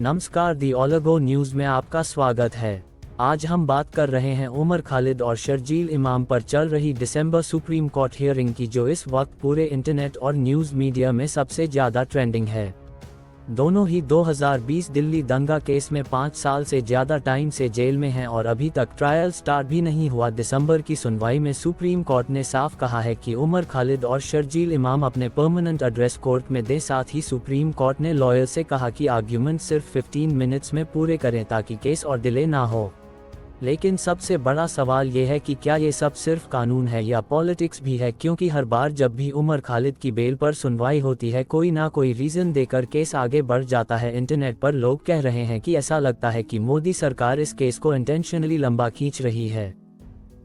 नमस्कार, दी ओलगो न्यूज़ में आपका स्वागत है। आज हम बात कर रहे हैं उमर खालिद और शर्जील इमाम पर चल रही दिसंबर सुप्रीम कोर्ट हियरिंग की, जो इस वक्त पूरे इंटरनेट और न्यूज़ मीडिया में सबसे ज़्यादा ट्रेंडिंग है। दोनों ही 2020 दिल्ली दंगा केस में 5 साल से ज़्यादा टाइम से जेल में हैं और अभी तक ट्रायल स्टार्ट भी नहीं हुआ। दिसंबर की सुनवाई में सुप्रीम कोर्ट ने साफ कहा है कि उमर खालिद और शर्जील इमाम अपने परमानेंट एड्रेस कोर्ट में दें। साथ ही सुप्रीम कोर्ट ने लॉयर से कहा कि आर्ग्यूमेंट सिर्फ 15 मिनट्स में पूरे करें ताकि केस और डिले ना हो। लेकिन सबसे बड़ा सवाल ये है कि क्या ये सब सिर्फ कानून है या पॉलिटिक्स भी है, क्योंकि हर बार जब भी उमर खालिद की बेल पर सुनवाई होती है कोई ना कोई रीज़न देकर केस आगे बढ़ जाता है। इंटरनेट पर लोग कह रहे हैं कि ऐसा लगता है कि मोदी सरकार इस केस को इंटेंशनली लंबा खींच रही है।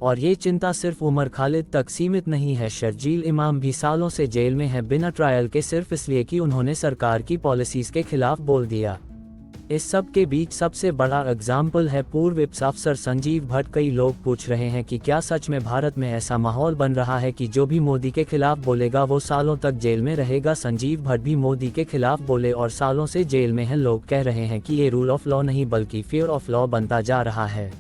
और ये चिंता सिर्फ उमर खालिद तक सीमित नहीं है। शर्जील इमाम भी सालों से जेल में हैं बिना ट्रायल के, सिर्फ इसलिए कि उन्होंने सरकार की पॉलिसीज़ के खिलाफ बोल दिया। इस सब के बीच सबसे बड़ा एग्जाम्पल है पूर्व IPS अफसर संजीव भट्ट। कई लोग पूछ रहे हैं कि क्या सच में भारत में ऐसा माहौल बन रहा है कि जो भी मोदी के खिलाफ बोलेगा वो सालों तक जेल में रहेगा। संजीव भट्ट भी मोदी के खिलाफ बोले और सालों से जेल में हैं। लोग कह रहे हैं कि ये रूल ऑफ लॉ नहीं बल्कि फियर ऑफ लॉ बनता जा रहा है।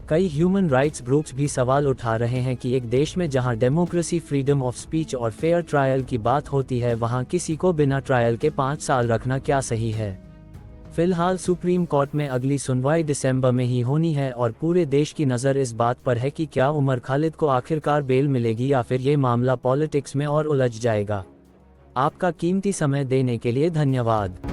कई ह्यूमन राइट्स ग्रुप्स भी सवाल उठा रहे हैं कि एक देश में जहां डेमोक्रेसी, फ्रीडम ऑफ स्पीच और फेयर ट्रायल की बात होती है, वहां किसी को बिना ट्रायल के 5 साल रखना क्या सही है। फिलहाल सुप्रीम कोर्ट में अगली सुनवाई दिसंबर में ही होनी है और पूरे देश की नज़र इस बात पर है कि क्या उमर खालिद को आखिरकार बेल मिलेगी या फिर ये मामला पॉलिटिक्स में और उलझ जाएगा। आपका कीमती समय देने के लिए धन्यवाद।